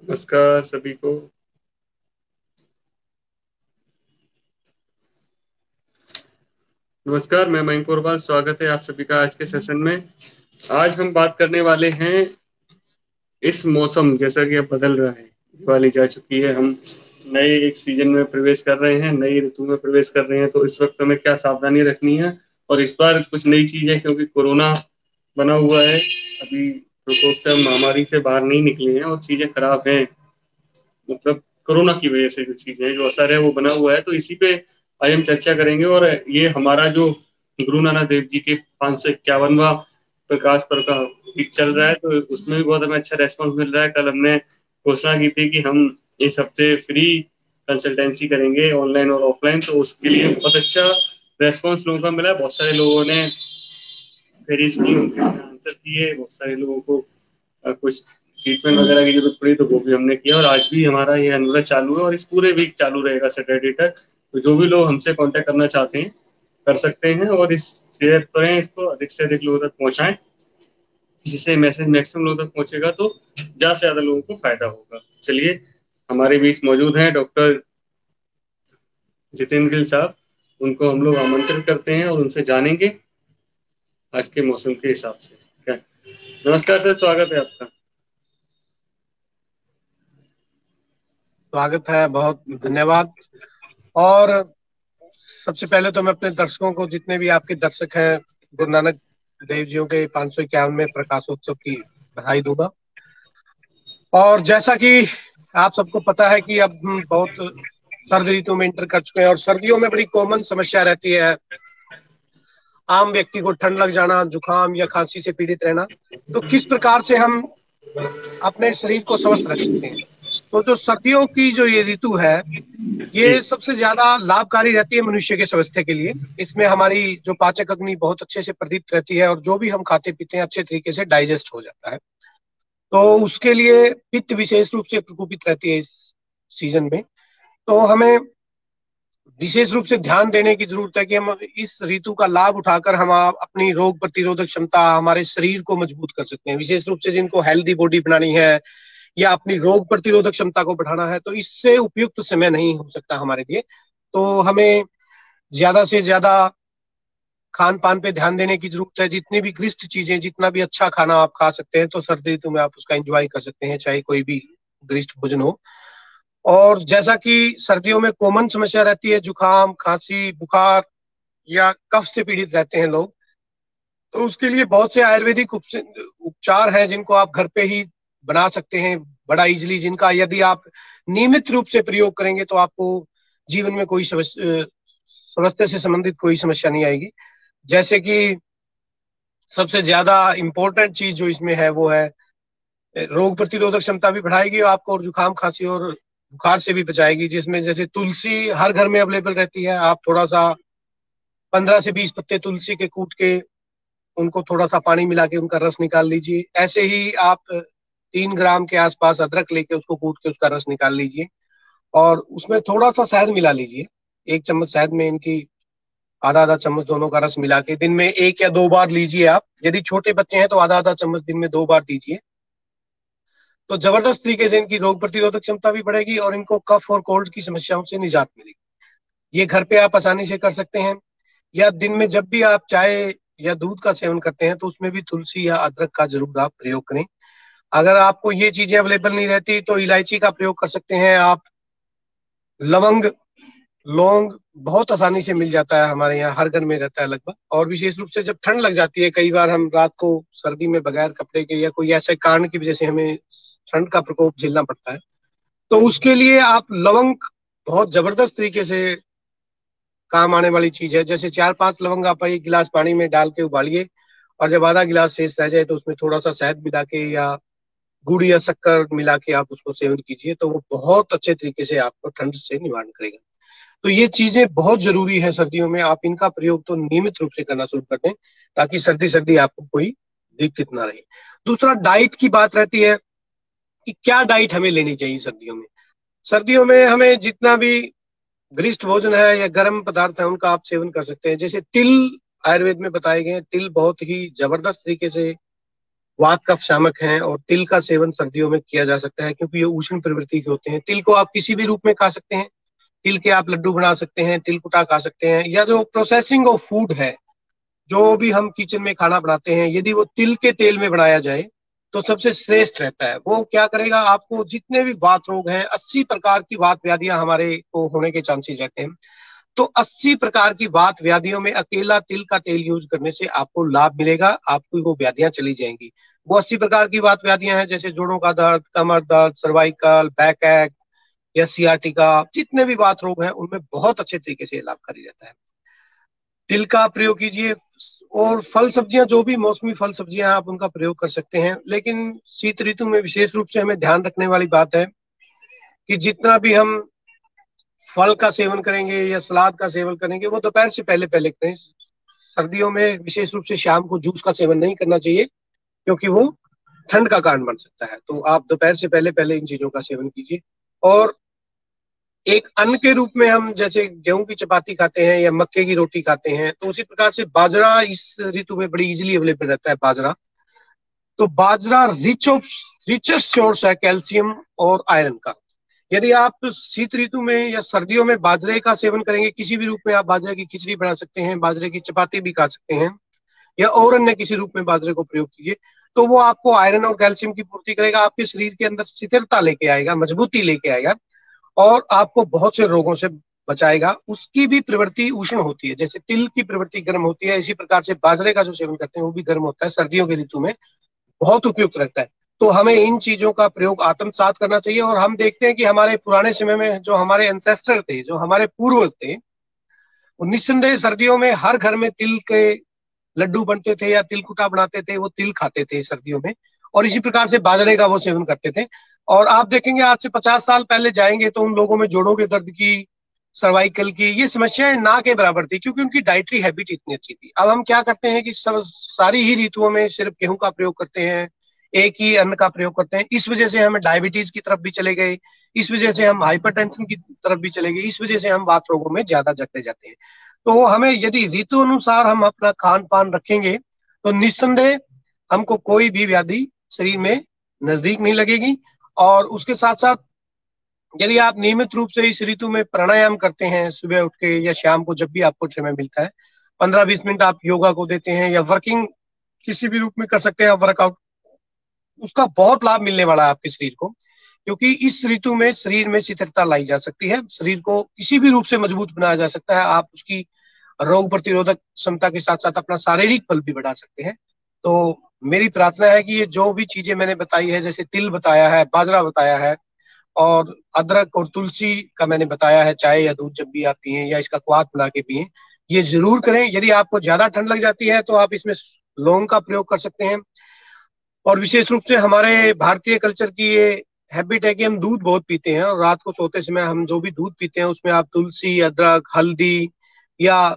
नमस्कार सभी को। नमस्कार, मैं मयंक पोरवाल। स्वागत है आप सभी का आज के सेशन में। आज हम बात करने वाले हैं इस मौसम, जैसा कि अब बदल रहा है, दिवाली जा चुकी है, हम नए एक सीजन में प्रवेश कर रहे हैं, नई ऋतु में प्रवेश कर रहे हैं, तो इस वक्त हमें क्या सावधानी रखनी है। और इस बार कुछ नई चीज है, क्योंकि कोरोना बना हुआ है, अभी प्रकोप से हम महामारी से बाहर नहीं निकले हैं और चीजें खराब हैं। मतलब कोरोना की वजह से जो चीजें हैं, जो असर है वो बना हुआ है, तो इसी पे आज हम चर्चा करेंगे। और ये हमारा जो गुरु नानक देव जी के 551वां प्रकाश पर्व का वीक चल रहा है, तो उसमें भी बहुत हमें अच्छा रेस्पॉन्स मिल रहा है। कल हमने घोषणा की थी कि हम इस हफ्ते फ्री कंसल्टेंसी करेंगे, ऑनलाइन और ऑफलाइन, तो उसके लिए बहुत अच्छा रेस्पॉन्स लोगों का मिला है। बहुत सारे लोगों ने क्वेरीज की, उनके आंसर किए, बहुत सारे लोगों को कुछ ट्रीटमेंट वगैरह की जरूरत पड़ी तो वो भी हमने किया। और आज भी हमारा ये अनुरोध चालू है और इस पूरे वीक चालू रहेगा सैटरडे तक। तो जो भी लोग हमसे कांटेक्ट करना चाहते हैं कर सकते हैं, और इस शेयर करें, इसको अधिक से अधिक लोगों तक पहुंचाएं, जिससे मैसेज मैक्सिमम लोगों तक पहुंचेगा तो ज्यादा से ज्यादा लोगों को फायदा होगा। चलिए, हमारे बीच मौजूद हैं डॉक्टर जितेंद्र गिल साहब। उनको हम लोग आमंत्रित करते हैं और उनसे जानेंगे आज के मौसम के हिसाब से क्या। नमस्कार सर, स्वागत है आपका। स्वागत है, बहुत धन्यवाद। और सबसे पहले तो मैं अपने दर्शकों को, जितने भी आपके दर्शक हैं, गुरु नानक देव जियों के 551वें प्रकाशोत्सव की बधाई दूंगा। और जैसा कि आप सबको पता है कि अब हम बहुत सर्द ऋतु में इंटर कर चुके हैं, और सर्दियों में बड़ी कॉमन समस्या रहती है आम व्यक्ति को ठंड लग जाना, जुकाम या खांसी से पीड़ित रहना। तो किस प्रकार से हम अपने शरीर को स्वस्थ रख सकते हैं? तो जो सर्दियों की जो ये ऋतु है, जी। ये सबसे ज्यादा लाभकारी रहती है मनुष्य के स्वास्थ्य के लिए। इसमें हमारी जो पाचक अग्नि बहुत अच्छे से प्रदीप्त रहती है, और जो भी हम खाते पीते हैं अच्छे तरीके से डाइजेस्ट हो जाता है। तो उसके लिए पित्त विशेष रूप से प्रकोपित रहती है इस सीजन में। तो हमें विशेष रूप से ध्यान देने की जरूरत है कि हम इस ऋतु का लाभ उठाकर हम अपनी रोग प्रतिरोधक क्षमता, हमारे शरीर को मजबूत कर सकते हैं। विशेष रूप से जिनको हेल्दी बॉडी बनानी है या अपनी रोग प्रतिरोधक क्षमता को बढ़ाना है, तो इससे उपयुक्त समय नहीं हो सकता हमारे लिए। तो हमें ज्यादा से ज्यादा खान पान पे ध्यान देने की जरूरत है। जितनी भी ग्रिस्ट चीजें, जितना भी अच्छा खाना आप खा सकते हैं, तो सर्दी ऋतु में आप उसका एंजॉय कर सकते हैं, चाहे कोई भी ग्रिस्ट भोजन हो। और जैसा कि सर्दियों में कॉमन समस्या रहती है जुकाम, खांसी, बुखार या कफ से पीड़ित रहते हैं लोग, तो उसके लिए बहुत से आयुर्वेदिक उपचार हैं जिनको आप घर पे ही बना सकते हैं बड़ा इजीली, जिनका यदि आप नियमित रूप से प्रयोग करेंगे तो आपको जीवन में कोई स्वास्थ्य से संबंधित कोई समस्या नहीं आएगी। जैसे कि सबसे ज्यादा इम्पोर्टेंट चीज जो इसमें है वो है रोग प्रतिरोधक क्षमता भी बढ़ाएगी आपको, और जुकाम, खांसी और बुखार से भी बचाएगी। जिसमें जैसे तुलसी हर घर में अवेलेबल रहती है, आप थोड़ा सा 15 से 20 पत्ते तुलसी के कूट के उनको थोड़ा सा पानी मिला के उनका रस निकाल लीजिए। ऐसे ही आप 3 ग्राम के आसपास अदरक लेके उसको कूट के उसका रस निकाल लीजिए, और उसमें थोड़ा सा शहद मिला लीजिए। 1 चम्मच शहद में इनकी आधा आधा चम्मच दोनों का रस मिला के दिन में 1 या 2 बार लीजिए आप। यदि छोटे बच्चे हैं तो आधा आधा चम्मच दिन में 2 बार दीजिए। तो जबरदस्त तरीके से इनकी रोग प्रतिरोधक क्षमता भी बढ़ेगी और इनको कफ और कोल्ड की समस्याओं से निजात मिलेगी। ये घर पे आप आसानी से कर सकते हैं। या दिन में जब भी आप चाय या दूध का सेवन करते हैं तो उसमें भी तुलसी या अदरक का जरूर आप प्रयोग करें। अगर आपको ये चीजें अवेलेबल नहीं रहती तो इलायची का प्रयोग कर सकते हैं आप। लवंग, लौंग बहुत आसानी से मिल जाता है, हमारे यहाँ हर घर में रहता है लगभग। और विशेष रूप से जब ठंड लग जाती है, कई बार हम रात को सर्दी में बगैर कपड़े के या कोई ऐसे कारण की वजह से हमें ठंड का प्रकोप झेलना पड़ता है, तो उसके लिए आप लवंग बहुत जबरदस्त तरीके से काम आने वाली चीज है। जैसे 4-5 लवंग आप 1 गिलास पानी में डाल के उबालिए, और जब आधा गिलास शेष रह जाए तो उसमें थोड़ा सा शहद मिला के या गुड़ या शक्कर मिला के आप उसको सेवन कीजिए, तो वो बहुत अच्छे तरीके से आपको ठंड से निवारण करेगा। तो ये चीजें बहुत जरूरी है सर्दियों में, आप इनका प्रयोग तो नियमित रूप से करना शुरू कर दें, ताकि सर्दी सर्दी आपको कोई दिक्कत ना रहे। दूसरा, डाइट की बात रहती है कि क्या डाइट हमें लेनी चाहिए सर्दियों में। सर्दियों में हमें जितना भी गरिष्ठ भोजन है या गर्म पदार्थ है उनका आप सेवन कर सकते हैं। जैसे तिल, आयुर्वेद में बताए गए हैं, तिल बहुत ही जबरदस्त तरीके से वात कफ शामक हैं, और तिल का सेवन सर्दियों में किया जा सकता है क्योंकि ये उष्ण प्रवृत्ति के होते हैं। तिल को आप किसी भी रूप में खा सकते हैं, तिल के आप लड्डू बना सकते हैं, तिल कुटा खा सकते हैं, या जो प्रोसेसिंग ऑफ फूड है, जो भी हम किचन में खाना बनाते हैं, यदि वो तिल के तेल में बनाया जाए तो सबसे श्रेष्ठ रहता है। वो क्या करेगा, आपको जितने भी वात रोग हैं, 80 प्रकार की वात व्याधियां हमारे को होने के चांसेस रहते हैं, तो 80 प्रकार की वात व्याधियों में अकेला तिल का तेल यूज करने से आपको लाभ मिलेगा, आपकी वो व्याधियां चली जाएंगी। वो 80 प्रकार की वात व्याधियां हैं, जैसे जोड़ों का दर्द, कमर दर्द, सर्वाइकल, बैक एक या सियाटिका, जितने भी वात रोग हैं उनमें बहुत अच्छे तरीके से लाभकारी रहता है। तिल का प्रयोग कीजिए, और फल सब्जियां, जो भी मौसमी फल सब्जियां आप उनका प्रयोग कर सकते हैं। लेकिन शीत ऋतु में विशेष रूप से हमें ध्यान रखने वाली बात है कि जितना भी हम फल का सेवन करेंगे या सलाद का सेवन करेंगे, वो दोपहर से पहले पहले करें। सर्दियों में विशेष रूप से शाम को जूस का सेवन नहीं करना चाहिए, क्योंकि वो ठंड का कारण बन सकता है। तो आप दोपहर से पहले पहले इन चीजों का सेवन कीजिए। और एक अन्न के रूप में हम जैसे गेहूं की चपाती खाते हैं या मक्के की रोटी खाते हैं, तो उसी प्रकार से बाजरा इस ऋतु में बड़ी इजीली अवेलेबल रहता है। बाजरा, तो बाजरा रिचेस्ट सोर्स है कैल्शियम और आयरन का। यदि आप शीत ऋतु में या सर्दियों में बाजरे का सेवन करेंगे, किसी भी रूप में आप बाजरे की खिचड़ी बना सकते हैं, बाजरे की चपाती भी खा सकते हैं, या और अन्य किसी रूप में बाजरे को प्रयोग कीजिए, तो वो आपको आयरन और कैल्शियम की पूर्ति करेगा, आपके शरीर के अंदर स्थिरता लेके आएगा, मजबूती लेके आएगा, और आपको बहुत से रोगों से बचाएगा। उसकी भी प्रवृत्ति उष्ण होती है, जैसे तिल की प्रवृत्ति गर्म होती है, इसी प्रकार से बाजरे का जो सेवन करते हैं वो भी गर्म होता है। सर्दियों के ऋतु में बहुत उपयुक्त रहता है। तो हमें इन चीजों का प्रयोग आत्मसात करना चाहिए। और हम देखते हैं कि हमारे पुराने समय में जो हमारे एंसेस्टर थे, जो हमारे पूर्वज थे, वो निस्संदेह सर्दियों में हर घर में तिल के लड्डू बनते थे या तिल कुटा बनाते थे, वो तिल खाते थे सर्दियों में, और इसी प्रकार से बाजरे का वो सेवन करते थे। और आप देखेंगे आज से 50 साल पहले जाएंगे तो उन लोगों में जोड़ों के दर्द की, सर्वाइकल की, ये समस्याएं ना के बराबर थी, क्योंकि उनकी डाइटरी हैबिट इतनी अच्छी थी। अब हम क्या करते हैं कि सब सारी ही ऋतुओं में सिर्फ गेहूं का प्रयोग करते हैं, एक ही अन्न का प्रयोग करते हैं। इस वजह से हम डायबिटीज की तरफ भी चले गए, इस वजह से हम हाइपरटेंशन की तरफ भी चले गए, इस वजह से हम वात रोगों में ज्यादा जकड़े जाते हैं। तो हमें यदि ऋतु अनुसार हम अपना खान पान रखेंगे, तो निस्संदेह हमको कोई भी व्याधि शरीर में नजदीक नहीं लगेगी। और उसके साथ साथ यदि आप नियमित रूप से इस ऋतु में प्राणायाम करते हैं, सुबह उठ के या शाम को जब भी आपको समय मिलता है, 15-20 मिनट आप योगा को देते हैं, या वर्किंग किसी भी रूप में कर सकते हैं आप वर्कआउट, उसका बहुत लाभ मिलने वाला है आपके शरीर को। क्योंकि इस ऋतु में शरीर में शिथिलता लाई जा सकती है, शरीर को किसी भी रूप से मजबूत बनाया जा सकता है। आप उसकी रोग प्रतिरोधक क्षमता के साथ साथ अपना शारीरिक बल भी बढ़ा सकते हैं। तो मेरी प्रार्थना है कि ये जो भी चीजें मैंने बताई है, जैसे तिल बताया है, बाजरा बताया है, और अदरक और तुलसी का मैंने बताया है, चाय या दूध जब भी आप पिए या इसका क्वाथ बना के पिए, ये जरूर करें। यदि आपको ज्यादा ठंड लग जाती है तो आप इसमें लौंग का प्रयोग कर सकते हैं। और विशेष रूप से हमारे भारतीय कल्चर की ये हैबिट है कि हम दूध बहुत पीते हैं, और रात को सोते समय हम जो भी दूध पीते हैं उसमें आप तुलसी, अदरक, हल्दी, या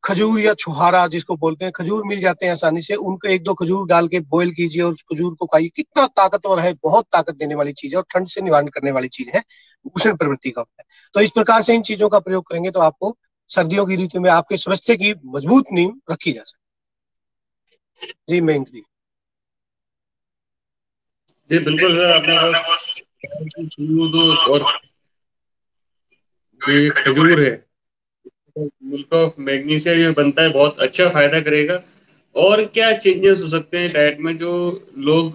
खजूर या छुहारा जिसको बोलते हैं, खजूर मिल जाते हैं आसानी से, उनको एक दो खजूर डाल के बॉईल कीजिए और उस खजूर को खाइए। कितना ताकतवर है, बहुत ताकत देने वाली चीज है, और ठंड से निवारण करने वाली चीज है, उष्ण प्रवृत्ति का होता है। तो इस प्रकार से इन चीजों का प्रयोग करेंगे तो आपको सर्दियों की ऋतु में आपके स्वास्थ्य की मजबूत नींव रखी जा सकती है। जी मयंक जी। जी बिल्कुल सर, आपने बस दूध और जो ये खजूर है, मिल्क ऑफ मैग्नीशिया ये बनता है, बहुत अच्छा फायदा करेगा। और क्या चेंजेस हो सकते हैं डाइट में जो लोग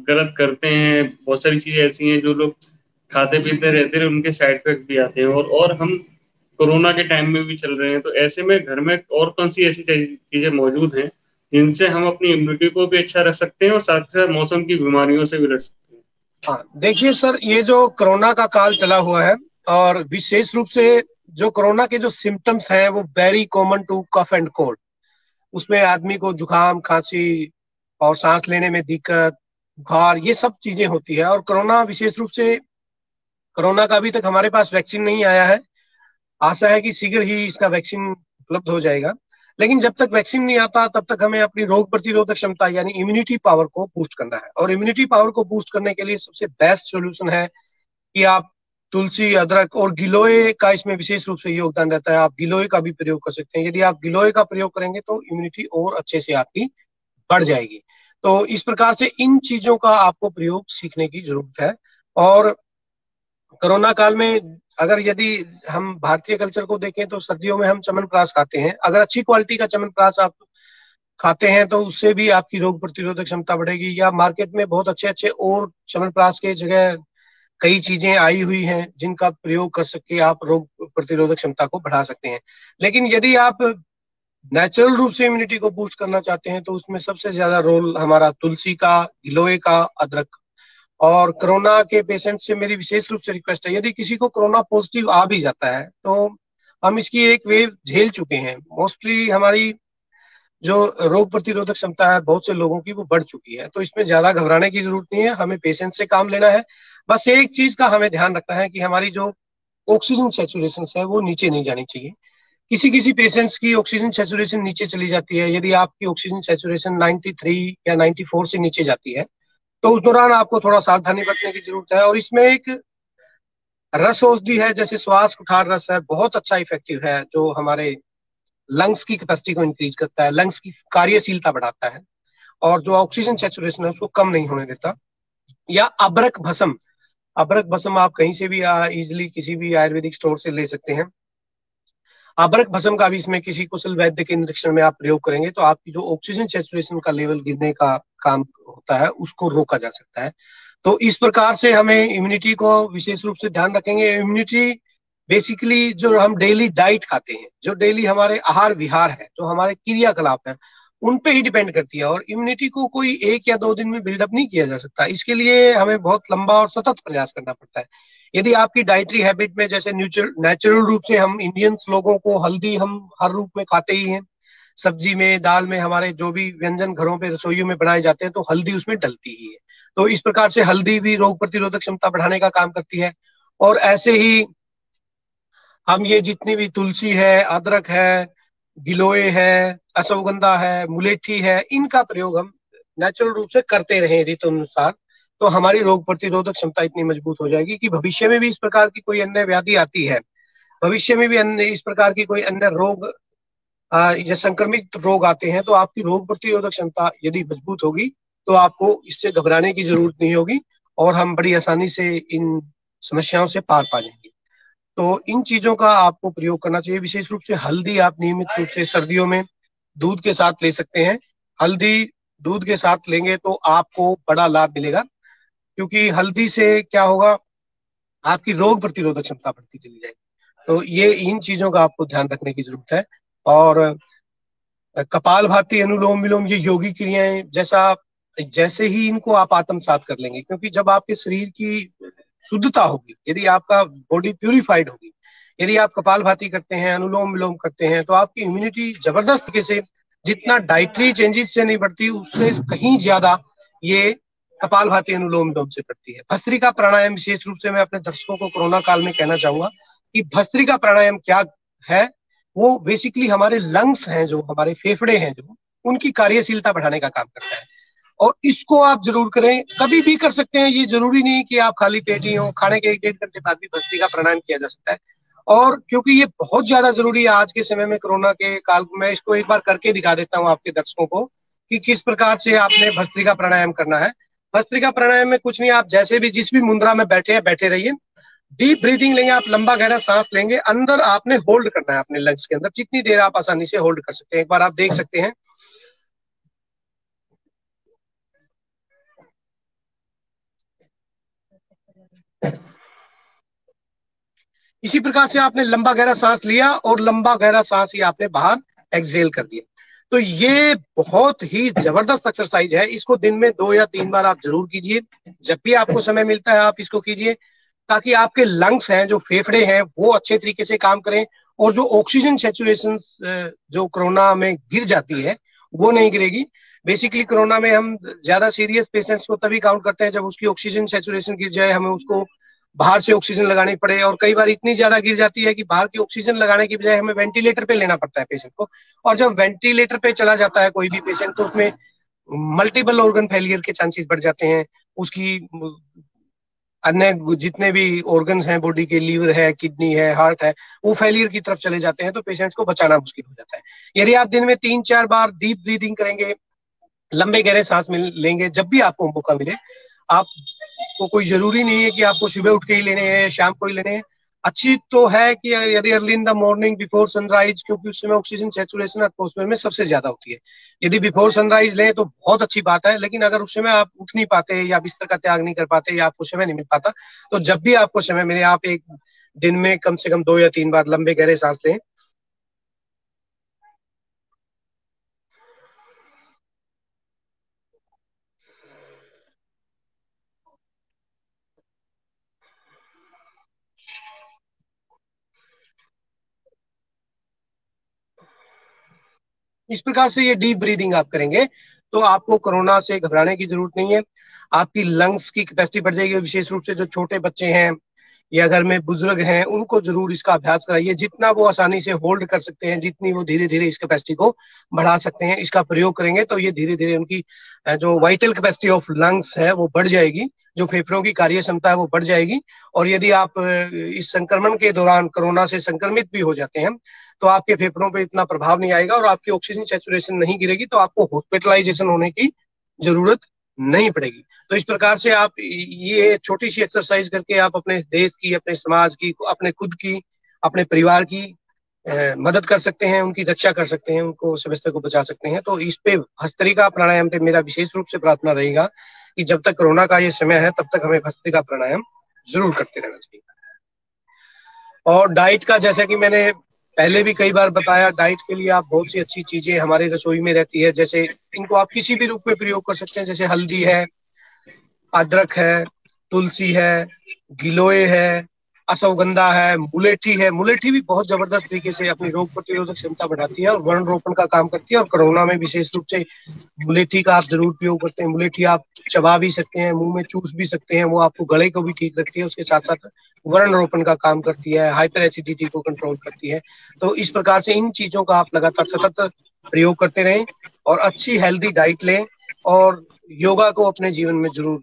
गलत करते हैं? बहुत सारी चीजें ऐसी हैं जो लोग खाते पीते रहते हैं, उनके साइड इफेक्ट भी आते हैं। और हम कोरोना के टाइम में भी चल रहे हैं, तो ऐसे में घर में और कौन सी ऐसी चीजें मौजूद हैं जिनसे हम अपनी इम्यूनिटी को भी अच्छा रख सकते हैं और साथ ही साथ मौसम की बीमारियों से भी रख सकते हैं? हाँ देखिए सर, ये जो कोरोना का काल चला हुआ है, और विशेष रूप से जो कोरोना के जो सिम्टम्स हैं वो very common to cough and cold. उसमें आदमी को जुकाम, खांसी और सांस लेने में दिक्कत, बुखार, ये सब चीजें होती है। और कोरोना विशेष रूप से, कोरोना का अभी तक हमारे पास वैक्सीन नहीं आया है। आशा है कि शीघ्र ही इसका वैक्सीन उपलब्ध हो जाएगा। लेकिन जब तक वैक्सीन नहीं आता तब तक हमें अपनी रोग प्रतिरोधक क्षमता यानी इम्यूनिटी पावर को बूस्ट करना है। और इम्यूनिटी पावर को बूस्ट करने के लिए सबसे बेस्ट सोल्यूशन है कि आप तुलसी, अदरक और गिलोय का इसमें विशेष रूप से योगदान रहता है। आप गिलोय का भी प्रयोग कर सकते हैं। यदि आप गिलोय का प्रयोग करेंगे तो इम्यूनिटी और अच्छे से आपकी बढ़ जाएगी। तो इस प्रकार से इन चीजों का आपको प्रयोग सीखने की जरूरत है। और कोरोना काल में अगर यदि हम भारतीय कल्चर को देखें तो सर्दियों में हम च्यवनप्राश खाते हैं। अगर अच्छी क्वालिटी का च्यवनप्राश आप खाते हैं तो उससे भी आपकी रोग प्रतिरोधक क्षमता बढ़ेगी। या मार्केट में बहुत अच्छे अच्छे और च्यवनप्राश के जगह कई चीजें आई हुई हैं जिनका प्रयोग कर सके आप रोग प्रतिरोधक क्षमता को बढ़ा सकते हैं। लेकिन यदि आप नेचुरल रूप से इम्यूनिटी को बूस्ट करना चाहते हैं तो उसमें सबसे ज्यादा रोल हमारा तुलसी का, गिलोय का, अदरक। और कोरोना के पेशेंट से मेरी विशेष रूप से रिक्वेस्ट है, यदि किसी को कोरोना पॉजिटिव आ भी जाता है तो हम इसकी एक वेव झेल चुके हैं। मोस्टली हमारी जो रोग प्रतिरोधक क्षमता है बहुत से लोगों की वो बढ़ चुकी है, तो इसमें ज्यादा घबराने की जरूरत नहीं है। हमें पेशेंस से काम लेना है। बस एक चीज का हमें ध्यान रखना है कि हमारी जो ऑक्सीजन सेचुरेशन है वो नीचे नहीं जानी चाहिए। किसी किसी पेशेंट्स की ऑक्सीजन सेचुरेशन नीचे चली जाती है। यदि आपकी ऑक्सीजन सेचुरेशन 93 या 94 से नीचे जाती है तो उस दौरान आपको थोड़ा सावधानी बरतने की जरूरत है। और इसमें एक रस औषधि है जैसे श्वास कुठार रस है, बहुत अच्छा इफेक्टिव है, जो हमारे लंग्स की कैपेसिटी को इंक्रीज करता है, लंग्स की कार्यशीलता बढ़ाता है और जो ऑक्सीजन सेचुरेशन है उसको कम नहीं होने देता। या अबरक भस्म, अबरक भस्म आप कहीं से भी इजिली किसी भी आयुर्वेदिक स्टोर से ले सकते हैं। अबरक भस्म का भी इसमें किसी कुशल वैद्य के निरीक्षण में आप प्रयोग करेंगे तो आपकी जो ऑक्सीजन सेचुरेशन का लेवल गिरने का काम होता है उसको रोका जा सकता है। तो इस प्रकार से हमें इम्यूनिटी को विशेष रूप से ध्यान रखेंगे। इम्यूनिटी बेसिकली जो हम डेली डाइट खाते हैं, जो डेली हमारे आहार विहार है, जो हमारे क्रियाकलाप है, उन पे ही डिपेंड करती है। और इम्यूनिटी को कोई 1 या 2 दिन में बिल्डअप नहीं किया जा सकता। इसके लिए हमें बहुत लंबा और सतत प्रयास करना पड़ता है। यदि आपकी डाइटरी हैबिट में जैसे नेचुरल रूप से हम इंडियंस लोगों को हल्दी हम हर रूप में खाते ही हैं, सब्जी में, दाल में, हमारे जो भी व्यंजन घरों पे रसोइयों में बनाए जाते हैं तो हल्दी उसमें डलती ही है। तो इस प्रकार से हल्दी भी रोग प्रतिरोधक क्षमता बढ़ाने का काम करती है। और ऐसे ही हम ये जितनी भी तुलसी है, अदरक है, गिलोय है, अश्वगंधा है, मुलेठी है, इनका प्रयोग हम नेचुरल रूप से करते रहें ऋतु अनुसार, तो हमारी रोग प्रतिरोधक क्षमता इतनी मजबूत हो जाएगी कि भविष्य में भी इस प्रकार की कोई अन्य व्याधि आती है, भविष्य में भी अन्य इस प्रकार की कोई अन्य रोग या संक्रमित रोग आते हैं तो आपकी रोग प्रतिरोधक क्षमता यदि मजबूत होगी तो आपको इससे घबराने की जरूरत नहीं होगी और हम बड़ी आसानी से इन समस्याओं से पार पा जाएंगे। तो इन चीजों का आपको प्रयोग करना चाहिए। विशेष रूप से हल्दी आप नियमित रूप से सर्दियों में दूध के साथ ले सकते हैं। हल्दी दूध के साथ लेंगे तो आपको बड़ा लाभ मिलेगा, क्योंकि हल्दी से क्या होगा, आपकी रोग प्रतिरोधक क्षमता बढ़ती चली जाएगी। तो ये इन चीजों का आपको ध्यान रखने की जरूरत है। और कपालभाति, अनुलोम विलोम, ये योगी क्रियाएं जैसा जैसे ही इनको आप आत्मसात कर लेंगे, क्योंकि जब आपके शरीर की शुद्धता होगी, यदि आपका बॉडी प्यूरिफाइड होगी, यदि आप कपालभाति करते हैं, अनुलोम विलोम करते हैं, तो आपकी इम्यूनिटी जबरदस्त तरीके से, जितना डाइटरी चेंजेस से नहीं बढ़ती उससे कहीं ज्यादा ये कपालभाति अनुलोम विलोम से बढ़ती है। भस्त्रिका प्राणायाम विशेष रूप से मैं अपने दर्शकों को कोरोना काल में कहना चाहूंगा कि भस्त्रिका प्राणायाम क्या है। वो बेसिकली हमारे लंग्स हैं, जो हमारे फेफड़े हैं, जो उनकी कार्यशीलता बढ़ाने का काम करता है। और इसको आप जरूर करें, कभी भी कर सकते हैं, ये जरूरी नहीं कि आप खाली पेट ही हो, खाने के 1-1.5 घंटे बाद भी भस्त्रिका प्राणायाम किया जा सकता है। और क्योंकि ये बहुत ज्यादा जरूरी है आज के समय में, कोरोना के काल में, इसको एक बार करके दिखा देता हूँ आपके दर्शकों को कि किस प्रकार से आपने भस्त्रिका प्राणायाम करना है। भस्त्रिका प्राणायाम में कुछ नहीं, आप जैसे भी जिस भी मुद्रा में बैठे हैं बैठे रहिए, डीप ब्रीदिंग लेंगे, आप लंबा गहरा सांस लेंगे, अंदर आपने होल्ड करना है अपने लंग्स के अंदर, जितनी देर आप आसानी से होल्ड कर सकते हैं। एक बार आप देख सकते हैं। इसी प्रकार से आपने लंबा गहरा सांस लिया और लंबा गहरा सांस ही आपने बाहर एक्सहेल कर दिया। तो ये बहुत ही जबरदस्त एक्सरसाइज है। इसको दिन में 2 या 3 बार आप जरूर कीजिए। जब भी आपको समय मिलता है आप इसको कीजिए, ताकि आपके लंग्स हैं, जो फेफड़े हैं, वो अच्छे तरीके से काम करें और जो ऑक्सीजन सेचुरेशन जो कोरोना में गिर जाती है वो नहीं गिरेगी। बेसिकली कोरोना में हम ज्यादा सीरियस पेशेंट्स को तभी काउंट करते हैं जब उसकी ऑक्सीजन सेचुरेशन गिर जाए, हमें उसको बाहर से ऑक्सीजन लगानी पड़े, और कई बार इतनी ज्यादा गिर जाती है कि बाहर की ऑक्सीजन लगाने की बजाय हमें वेंटिलेटर पे लेना पड़ता है पेशेंट को। और जब वेंटिलेटर पे चला जाता है कोई भी पेशेंट तो उसमें मल्टीपल ऑर्गन फेलियर के चांसेस बढ़ जाते हैं। उसकी अन्य जितने भी ऑर्गन्स हैं बॉडी के, लीवर है, किडनी है, हार्ट है, वो फेलियर की तरफ चले जाते हैं, तो पेशेंट्स को बचाना मुश्किल हो जाता है। यदि आप दिन में 3-4 बार डीप ब्रीदिंग करेंगे, लंबे गहरे सांस लेंगे जब भी आपको मौका मिले। आपको कोई जरूरी नहीं है कि आपको सुबह उठ के ही लेने हैं, शाम को ही लेने हैं। अच्छी तो है कि यदि early in the morning before sunrise, क्योंकि उस समय ऑक्सीजन सेचुरेशन एटमॉस्फेयर में सबसे ज्यादा होती है। यदि बिफोर सनराइज लें तो बहुत अच्छी बात है, लेकिन अगर उस समय आप उठ नहीं पाते या बिस्तर का त्याग नहीं कर पाते या आपको समय नहीं मिल पाता, तो जब भी आपको समय मिले आप एक दिन में कम से कम 2 या 3 बार लंबे गहरे सांस लें। इस प्रकार से ये डीप ब्रीदिंग आप करेंगे तो आपको कोरोना से घबराने की जरूरत नहीं है। आपकी लंग्स की कैपेसिटी बढ़ जाएगी। विशेष रूप से जो छोटे बच्चे हैं या घर में बुजुर्ग हैं, उनको जरूर इसका अभ्यास कराइए। जितना वो आसानी से होल्ड कर सकते हैं, जितनी वो धीरे धीरे इस कैपेसिटी को बढ़ा सकते हैं, इसका प्रयोग करेंगे तो ये धीरे धीरे उनकी जो वाइटल कैपेसिटी ऑफ लंग्स है वो बढ़ जाएगी, जो फेफड़ों की कार्य क्षमता है वो बढ़ जाएगी। और यदि आप इस संक्रमण के दौरान कोरोना से संक्रमित भी हो जाते हैं तो आपके फेफड़ों पे इतना प्रभाव नहीं आएगा और आपकी ऑक्सीजन सेचुरेशन नहीं गिरेगी, तो आपको हॉस्पिटलाइजेशन होने की जरूरत नहीं पड़ेगी। तो इस प्रकार से आप ये छोटी सी एक्सरसाइज करके आप अपने देश की, अपने समाज की, अपने खुद की, अपने परिवार की मदद कर सकते हैं, उनकी रक्षा कर सकते हैं, उनको समस्या को बचा सकते हैं। तो इस पे भस्त्रिका प्राणायाम पे मेरा विशेष रूप से प्रार्थना रहेगा कि जब तक कोरोना का ये समय है तब तक हमें भस्त्रिका प्राणायाम जरूर करते रहना चाहिए। और डाइट का, जैसा कि मैंने पहले भी कई बार बताया, डाइट के लिए आप बहुत सी अच्छी चीजें हमारी रसोई में रहती है। जैसे इनको आप किसी भी रूप में प्रयोग कर सकते हैं, जैसे हल्दी है, अदरक है, तुलसी है, गिलोय है, अश्वगंधा है, मुलेठी है। मुलेठी भी बहुत जबरदस्त तरीके से अपनी रोग प्रतिरोधक क्षमता बढ़ाती है और वर्ण रोपण का काम करती है। और कोरोना में विशेष रूप से मुलेठी का आप जरूर प्रयोग करते हैं। मुलेठी आप चबा भी सकते हैं, मुंह में चूस भी सकते हैं, वो आपको गले को भी ठीक रखती है, उसके साथ साथ वर्ण रोपण का काम करती है, हाइपर एसिडिटी को कंट्रोल करती है। तो इस प्रकार से इन चीजों का आप लगातार सतत प्रयोग करते रहें और अच्छी हेल्दी डाइट लें और योगा को अपने जीवन में जरूर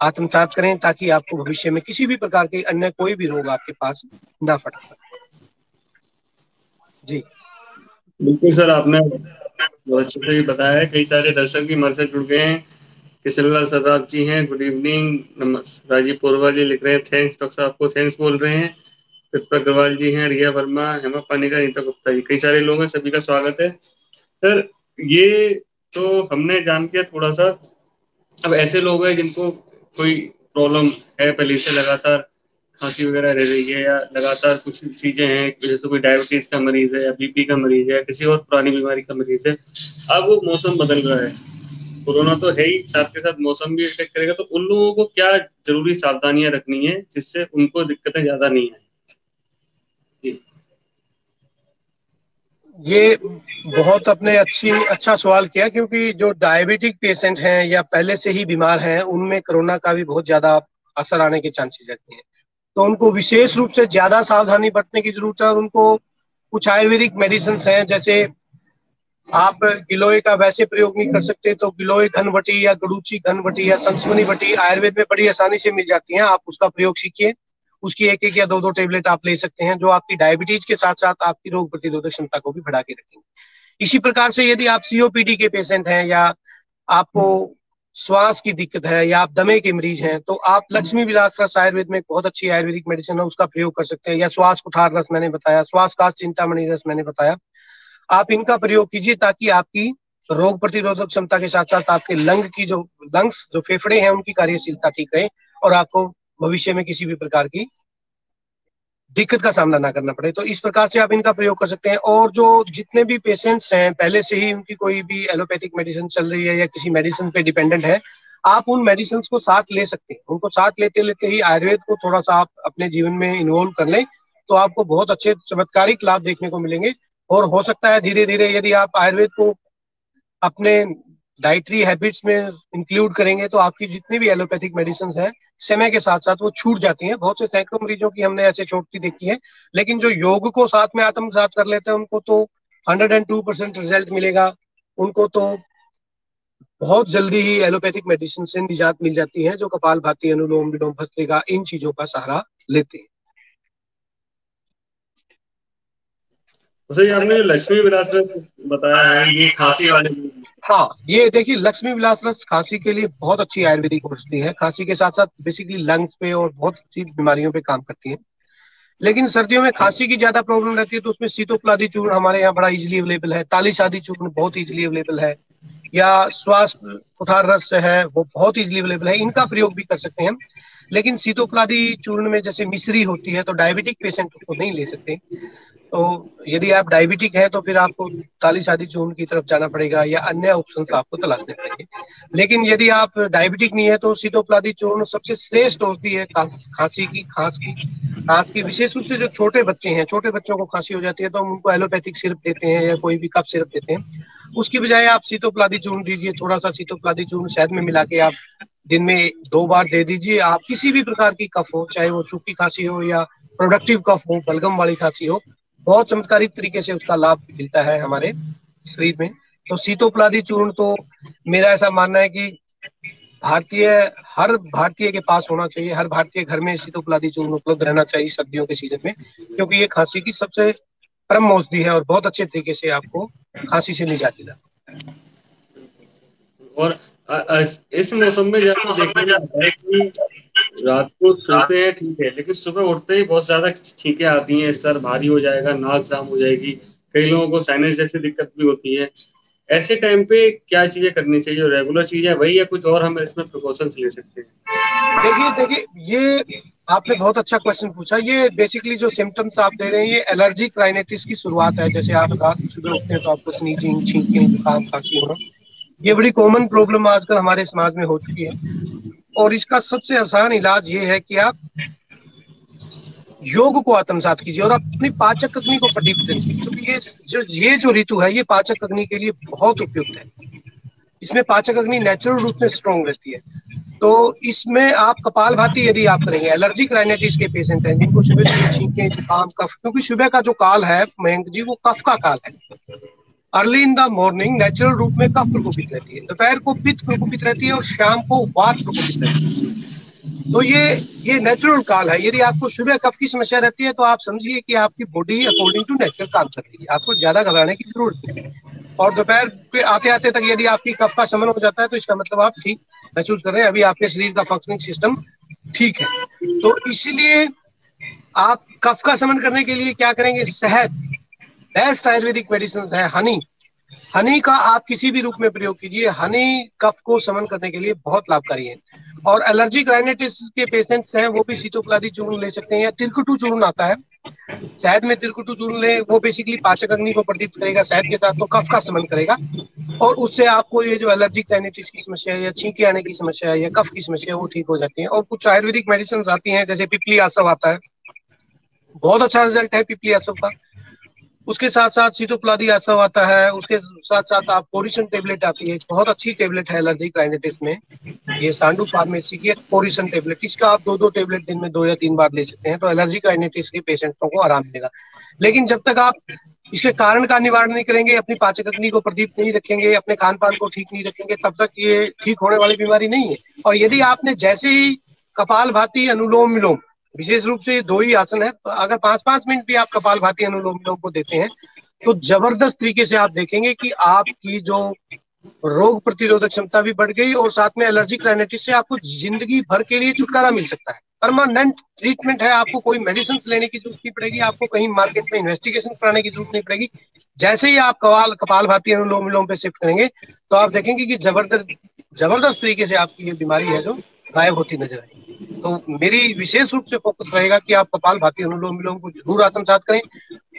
आत्मसात करें, ताकि आपको भविष्य में किसी भी प्रकार के अन्य कोई भी रोग आपके पास ना पड़ सके। जी बिल्कुल सर, आपने बहुत अच्छे से बताया है। कई सारे दर्शक भी हमारे साथ जुड़ गए हैं। किशनलाल सर्राफ जी हैं, गुड इवनिंग। नमस्कार। राजीव पोरवा जी लिख रहे हैं थैंक्स, डॉक्टर साहब आपको थैंक्स बोल रहे हैं। कृष्णा अग्रवाल जी हैं, रिया वर्मा, हेमा पानिका, नीता गुप्ता जी, कई सारे लोग हैं, सभी का स्वागत है सर। ये तो हमने जान किया थोड़ा सा। अब ऐसे लोग हैं जिनको कोई प्रॉब्लम है पहले से, लगातार खांसी वगैरह रह रही है या लगातार कुछ चीजें हैं, जैसे कोई डायबिटीज का मरीज है या बीपी का मरीज है या किसी और पुरानी बीमारी का मरीज है। अब वो मौसम बदल रहा है, कोरोना तो है ही, साथ के साथ मौसम भी अटैक करेगा, तो उन लोगों को क्या जरूरी सावधानियां रखनी है जिससे उनको दिक्कतें ज्यादा नहीं आए? जी। ये बहुत अपने अच्छा सवाल किया, क्योंकि जो डायबिटिक पेशेंट हैं या पहले से ही बीमार हैं उनमें कोरोना का भी बहुत ज्यादा असर आने के चांसेस रहते हैं। तो उनको विशेष रूप से ज्यादा सावधानी बरतने की जरूरत है। और उनको कुछ आयुर्वेदिक मेडिसिन हैं, जैसे आप गिलोय का वैसे प्रयोग नहीं कर सकते तो गिलोय घनवटी या गड़ूची घनवटी या संसमनी वटी आयुर्वेद में बड़ी आसानी से मिल जाती हैं, आप उसका प्रयोग सीखिए। उसकी एक एक या दो दो टेबलेट आप ले सकते हैं, जो आपकी डायबिटीज के साथ साथ आपकी रोग प्रतिरोधक क्षमता को भी बढ़ा के रखेंगे। इसी प्रकार से यदि आप सीओपीडी के पेशेंट हैं या आपको श्वास की दिक्कत है या आप दमे के मरीज हैं, तो आप लक्ष्मी विलास रस आयुर्वेद में एक बहुत अच्छी आयुर्वेदिक मेडिसिन है, उसका प्रयोग कर सकते हैं। या श्वास कुठार रस मैंने बताया, श्वास का चिंतामणि रस मैंने बताया, आप इनका प्रयोग कीजिए ताकि आपकी रोग प्रतिरोधक क्षमता के साथ साथ आपके लंग्स जो फेफड़े हैं उनकी कार्यशीलता ठीक रहे और आपको भविष्य में किसी भी प्रकार की दिक्कत का सामना ना करना पड़े। तो इस प्रकार से आप इनका प्रयोग कर सकते हैं। और जो जितने भी पेशेंट्स हैं पहले से ही उनकी कोई भी एलोपैथिक मेडिसिन चल रही है या किसी मेडिसिन पे डिपेंडेंट है, आप उन मेडिसिन को साथ ले सकते हैं। उनको साथ लेते लेते ही आयुर्वेद को थोड़ा सा आप अपने जीवन में इन्वॉल्व कर लें तो आपको बहुत अच्छे चमत्कारिक लाभ देखने को मिलेंगे। और हो सकता है धीरे धीरे यदि आप आयुर्वेद को अपने डाइटरी हैबिट्स में इंक्लूड करेंगे तो आपकी जितनी भी एलोपैथिक मेडिसिन है समय के साथ साथ वो छूट जाती हैं। बहुत से सैकड़ों मरीजों की हमने ऐसे छूटती देखी है। लेकिन जो योग को साथ में आत्मसात कर लेते हैं उनको तो 102% रिजल्ट मिलेगा। उनको तो बहुत जल्दी ही एलोपैथिक मेडिसिन से निजात मिल जाती है, जो कपालभाति, अनुलोम विलोम, भस्त्रिका, इन चीजों का सहारा लेते हैं। तो सही आपने जो लक्ष्मी विलास रस बताया है ये खांसी वाले लिए। हाँ, ये देखिए लक्ष्मी विलास रस खांसी के लिए बहुत अच्छी आयुर्वेदिक औषधि है। खांसी के साथ साथ बेसिकली लंग्स पे और बहुत सी बीमारियों पे काम करती है। लेकिन सर्दियों में खांसी की ज्यादा प्रॉब्लम रहती है, तो उसमें सीतोपलादी चूर्ण हमारे यहाँ बड़ा इजीली अवेलेबल है, ताली शादी चूर्ण बहुत इजीली अवेलेबल है, या श्वास कुठार रस है वो बहुत इजीली अवेलेबल है, इनका प्रयोग भी कर सकते हैं हम। लेकिन सीतोपलादी चूर्ण में जैसे मिश्री होती है, तो डायबिटिक पेशेंट उसको नहीं ले सकते। तो यदि आप डायबिटिक हैं तो फिर आपको ताली शादी चूर्ण की तरफ जाना पड़ेगा, या अन्य ऑप्शन आपको तलाशने पड़ेंगे। लेकिन यदि आप डायबिटिक नहीं है तो सीतोपलादी चूर्ण सबसे श्रेष्ठ औषधि है खांसी की। खांस की विशेष रूप से जो छोटे बच्चे हैं, छोटे बच्चों को खांसी हो जाती है तो हम उनको एलोपैथिक सिरप देते हैं या कोई भी कफ सिरप देते हैं। उसकी बजाय आप सीतोपलादी चूर्ण दीजिए, थोड़ा सा सीतोपलादी चूर्ण शहद में मिला के आप दिन में 2 बार दे दीजिए। आप किसी भी प्रकार की कफ हो, चाहे वो सूखी खांसी हो या प्रोडक्टिव कफ हो, बलगम वाली खांसी हो, बहुत चमत्कारिक तरीके से उसका लाभ मिलता है हमारे शरीर में। तो सीतोपलादी चूर्ण तो मेरा ऐसा मानना है कि भारतीय हर भारतीय के पास होना चाहिए, हर भारतीय घर में सीतोपलादी चूर्ण उपलब्ध रहना चाहिए सर्दियों के सीजन में, क्योंकि ये खांसी की सबसे परम औषधि है और बहुत अच्छे तरीके से आपको खांसी से निजात दिलाती और इस मौसम में जैसे देखने में आता है कि रात को सोते हैं ठीक है, लेकिन सुबह उठते ही बहुत ज्यादा छींकें आती हैं, सर भारी हो जाएगा, नाक जाम हो जाएगी, कई लोगों को साइनस जैसी दिक्कत भी होती है। ऐसे टाइम पे क्या चीजें करनी चाहिए? रेगुलर चीजें वही या कुछ और हम इसमें प्रिकॉशंस ले सकते हैं? है। देखिए देखिए, ये आपने बहुत अच्छा क्वेश्चन पूछा। ये बेसिकली जो सिम्टम्स आप दे रहे हैं, ये एलर्जिक राइनाइटिस की शुरुआत है। जैसे आप रात को सुबह उठते हैं तो आपको स्नीजिंग, छींकें, जुकाम, खांसी होना, ये बड़ी कॉमन प्रॉब्लम आजकल हमारे समाज में हो चुकी है। और इसका सबसे आसान इलाज ये है कि आप योग को आत्मसात कीजिए और अपनी पाचक अग्नि को प्रदीप्त करिए, क्योंकि ये जो ऋतु है ये पाचक अग्नि के लिए बहुत उपयुक्त है। इसमें पाचक अग्नि नेचुरल रूप से स्ट्रॉन्ग रहती है। तो इसमें आप कपालभाति यदि आप करेंगे, एलर्जिक राइनाइटिस के पेशेंट हैं जिनको सुबह सुबह छींके, जुकाम, कफ, क्योंकि सुबह का जो काल है मयंक जी, वो कफ का काल है। Early in the morning natural रूप में कफ प्रकोपित रहती है, दोपहर को पित्त प्रकोपित रहती है और शाम को वात प्रकोपित रहती है। तो ये नेचुरल काल है। यदि आपको सुबह कफ की समस्या रहती है तो आप समझिए कि आपकी बॉडी अकॉर्डिंग टू नेचर काम कर रही है, आपको ज्यादा घबराने की जरूरत नहीं। और दोपहर के आते आते तक यदि आपकी कफ का शमन हो जाता है तो इसका मतलब आप ठीक महसूस कर रहे हैं, अभी आपके शरीर का फंक्शनिंग सिस्टम ठीक है। तो इसलिए आप कफ का शमन करने के लिए क्या करेंगे? शहद बेस्ट आयुर्वेदिक मेडिसिन है। हनी, हनी का आप किसी भी रूप में प्रयोग कीजिए। हनी कफ को शमन करने के लिए बहुत लाभकारी है। और एलर्जिक राइनाइटिस के पेशेंट्स हैं वो भी सीतोपलादी चूर्ण ले सकते हैं, या तिरकुटू चूर्ण आता है, शहद में तिरकुटू चूर्ण ले, वो बेसिकली पाचक अग्नि को प्रदीप्त करेगा शहद के साथ, तो कफ का शमन करेगा। और उससे आपको ये जो एलर्जिक राइनाइटिस की समस्या है, या छींके आने की समस्या है, या कफ की समस्या है, वो ठीक हो जाती है। और कुछ आयुर्वेदिक मेडिसिन आती हैं, जैसे पिपली आसव आता है, बहुत अच्छा रिजल्ट है पिपली आसव का। उसके साथ साथ सीतोपलादी आसव आता है, उसके साथ साथ आप पोरिसन टेबलेट आती है, बहुत अच्छी टेबलेट है एलर्जिक राइनाइटिस में, ये सांडू फार्मेसी की एक पोरिसन टेबलेट, इसका आप 2-2 टेबलेट दिन में 2 या 3 बार ले सकते हैं, तो एलर्जिक राइनाइटिस के पेशेंटों को आराम मिलेगा। लेकिन जब तक आप इसके कारण का निवारण नहीं करेंगे, अपनी पाचक अग्नि को प्रदीप्त नहीं रखेंगे, अपने खान पान को ठीक नहीं रखेंगे, तब तक ये ठीक होने वाली बीमारी नहीं है। और यदि आपने जैसे ही कपाल भाती, अनुलोम विलोम, विशेष रूप से 2 ही आसन है, अगर 5-5 मिनट भी आप कपाल भाती, अनुलोम विलोम को देते हैं तो जबरदस्त तरीके से आप देखेंगे कि आपकी जो रोग प्रतिरोधक क्षमता भी बढ़ गई, और साथ में एलर्जिक राइनाइटिस से आपको जिंदगी भर के लिए छुटकारा मिल सकता है। परमानेंट ट्रीटमेंट है, आपको कोई मेडिसिन लेने की जरूरत नहीं पड़ेगी, आपको कहीं मार्केट में इन्वेस्टिगेशन कराने की जरूरत नहीं पड़ेगी। जैसे ही आप कपाल भाती, अनुलोम विलोम पे शिफ्ट करेंगे तो आप देखेंगे कि जबरदस्त जबरदस्त तरीके से आपकी ये बीमारी है जो गायब होती नजर आएगी। तो मेरी विशेष रूप से फोकस रहेगा कि आप कपाल भाती, अनुलोम विलोम को जरूर आत्मसात करें,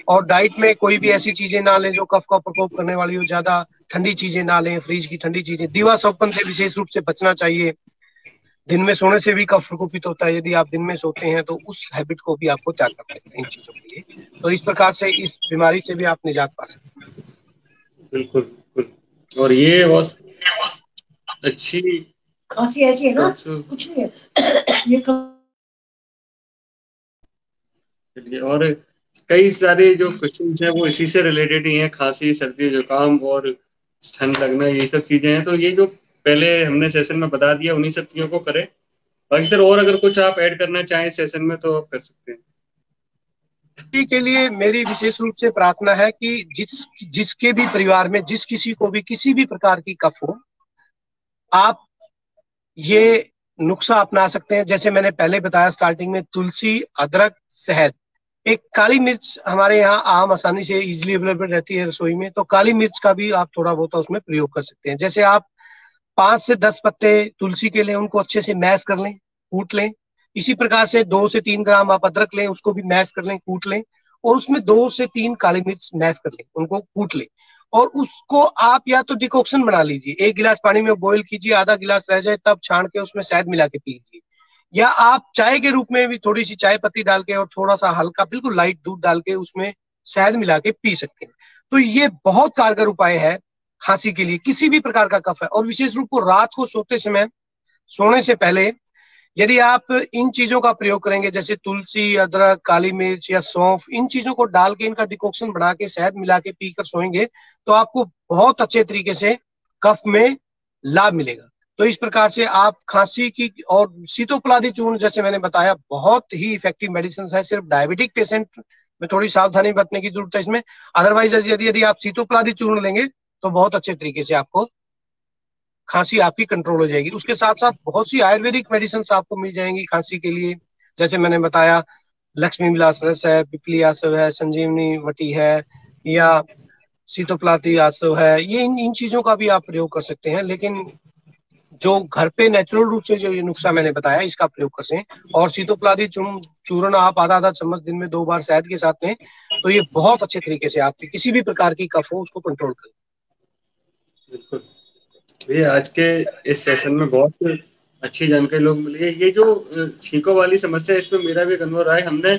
और डाइट में कोई भी ऐसी चीजें ना लें जो कफ का प्रकोप करने वाली हो, ज्यादा ठंडी चीजें ना लें, फ्रिज की ठंडी चीजें, दीवा सौपन से विशेष रूप से बचना चाहिए। दिन में सोने से भी कफ प्रकोपित होता है, यदि आप दिन में सोते हैं तो उस हैबिट को भी आपको त्याग करना है इन चीजों के लिए। तो इस प्रकार से इस बीमारी से भी आप निजात पा सकते हैं। बिल्कुल बिल्कुल। और ये बहुत अच्छी खांसी ऐसी है ना, कुछ नहीं है ये चलिए। और कई सारे जो क्वेश्चन हैं वो इसी से रिलेटेड ही हैं, खांसी, सर्दी, जुकाम और ठंड लगना, ये सब चीजें हैं। तो ये जो पहले हमने सेशन में बता दिया उन्हीं सब चीजों को करें। बाकी सर और अगर कुछ आप ऐड करना चाहें सेशन में तो आप कर सकते हैं। के लिए मेरी विशेष रूप से प्रार्थना है कि जिसके भी परिवार में जिस किसी को भी किसी भी प्रकार की कफ हो, आप ये नुस्खा अपना सकते हैं। जैसे मैंने पहले बताया स्टार्टिंग में, तुलसी, अदरक, शहद, एक काली मिर्च हमारे यहाँ आम आसानी से इजीली अवेलेबल रहती है रसोई में, तो काली मिर्च का भी आप थोड़ा बहुत उसमें प्रयोग कर सकते हैं। जैसे आप 5 से 10 पत्ते तुलसी के लें, उनको अच्छे से मैश कर लें, कूट लें। इसी प्रकार से 2 से 3 ग्राम आप अदरक लें, उसको भी मैश कर लें, कूट लें, और उसमें 2 से 3 काली मिर्च मैश कर लें, उनको कूट लें, और उसको आप या तो डिकॉक्शन बना लीजिए, 1 गिलास पानी में बॉईल कीजिए, आधा गिलास रह जाए तब छान के उसमें शहद मिला के पी लीजिए, या आप चाय के रूप में भी थोड़ी सी चाय पत्ती डाल के और थोड़ा सा हल्का बिल्कुल लाइट दूध डाल के उसमें शहद मिला के पी सकते हैं। तो ये बहुत कारगर उपाय है खांसी के लिए, किसी भी प्रकार का कफ है। और विशेष रूप को रात को सोते समय, सोने से पहले यदि आप इन चीजों का प्रयोग करेंगे, जैसे तुलसी, अदरक, काली मिर्च या सौंफ, इन चीजों को डाल के इनका डिकॉक्शन बना के शहद मिला के पीकर सोएंगे, तो आपको बहुत अच्छे तरीके से कफ में लाभ मिलेगा। तो इस प्रकार से आप खांसी की, और सीतोपलादी चूर्ण जैसे मैंने बताया बहुत ही इफेक्टिव मेडिसिन है। सिर्फ डायबिटिक पेशेंट में थोड़ी सावधानी बरतने की जरूरत है इसमें। अदरवाइज यदि आप सीतोपलादी चूर्ण लेंगे तो बहुत अच्छे तरीके से आपको खांसी आपकी कंट्रोल हो जाएगी। उसके साथ साथ बहुत सी आयुर्वेदिक मेडिसिन आपको मिल जाएंगी खांसी के लिए। जैसे मैंने बताया, लक्ष्मी विलास रस है, पिपली आसव है, संजीवनी वटी है, या सीतोपलाती आसव है, ये इन चीजों का भी आप प्रयोग कर सकते हैं। लेकिन जो घर पे नेचुरल रूप से जो ये नुस्खा मैंने बताया, इसका प्रयोग कर सकते हैं। और सीतोपलादी चूर्ण आप आधा आधा चम्मच दिन में 2 बार शहद के साथ लें, तो ये बहुत अच्छे तरीके से आपकी किसी भी प्रकार की कफ हो उसको कंट्रोल करें। बिल्कुल। ये आज के इस सेशन में बहुत अच्छी जानकारी लोग मिली है। ये जो छींकों वाली समस्या है, इसमें मेरा भी एक अनुभव रहा है। हमने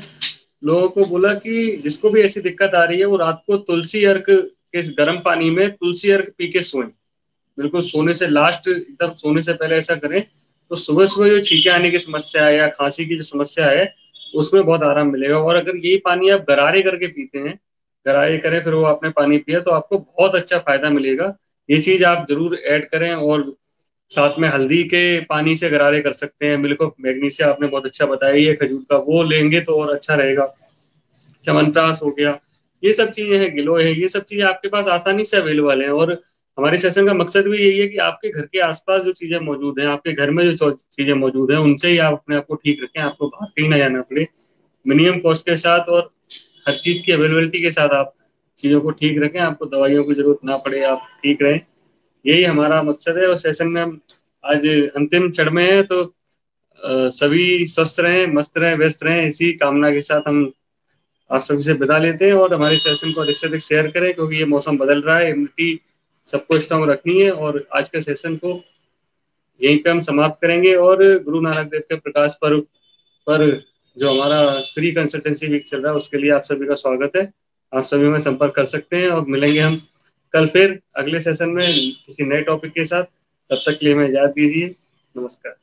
लोगों को बोला कि जिसको भी ऐसी दिक्कत आ रही है वो रात को तुलसी अर्क के गर्म पानी में तुलसी अर्क पी के सोएं। बिल्कुल सोने से लास्ट, एकदम सोने से पहले ऐसा करें, तो सुबह सुबह जो छींके आने की समस्या है या खांसी की जो समस्या है उसमें बहुत आराम मिलेगा। और अगर यही पानी आप गरारे करके पीते हैं, गरारे करें फिर वो आपने पानी पिया, तो आपको बहुत अच्छा फायदा मिलेगा। ये चीज आप जरूर ऐड करें। और साथ में हल्दी के पानी से गरारे कर सकते हैं। मिल्क ऑफ मैग्नीशिया आपने बहुत अच्छा बताया, ये खजूर का, वो लेंगे तो और अच्छा रहेगा। च्यवनप्राश हो गया, ये सब चीजें हैं, गिलोय है, ये सब चीजें आपके पास आसानी से अवेलेबल हैं। और हमारे सेशन का मकसद भी यही है कि आपके घर के आसपास जो चीजें मौजूद हैं, आपके घर में जो चीजें मौजूद हैं, उनसे ही आप अपने आप को ठीक रखें, आपको बाहर कहीं ना जाना पड़े। मिनिमम कॉस्ट के साथ और हर चीज की अवेलेबिलिटी के साथ आप चीजों को ठीक रखें, आपको दवाइयों की जरूरत ना पड़े, आप ठीक रहें। यही हमारा मकसद है। और सेशन में हम आज अंतिम क्षण में है, तो सभी स्वस्थ रहें, मस्त रहें, व्यस्त रहें, इसी कामना के साथ हम आप सभी से विदा लेते हैं। और हमारे सेशन को अधिक से अधिक शेयर करें, क्योंकि ये मौसम बदल रहा है, इम्यूनिटी सबको स्ट्रांग रखनी है। और आज के सेशन को यहीं पे हम समाप्त करेंगे। और गुरु नानक देव के प्रकाश पर्व पर जो हमारा फ्री कंसल्टेंसी वीक चल रहा है, उसके लिए आप सभी का स्वागत है। आप सभी में संपर्क कर सकते हैं और मिलेंगे हम कल फिर अगले सेशन में किसी नए टॉपिक के साथ। तब तक के लिए हमें इजाजत दीजिए। नमस्कार।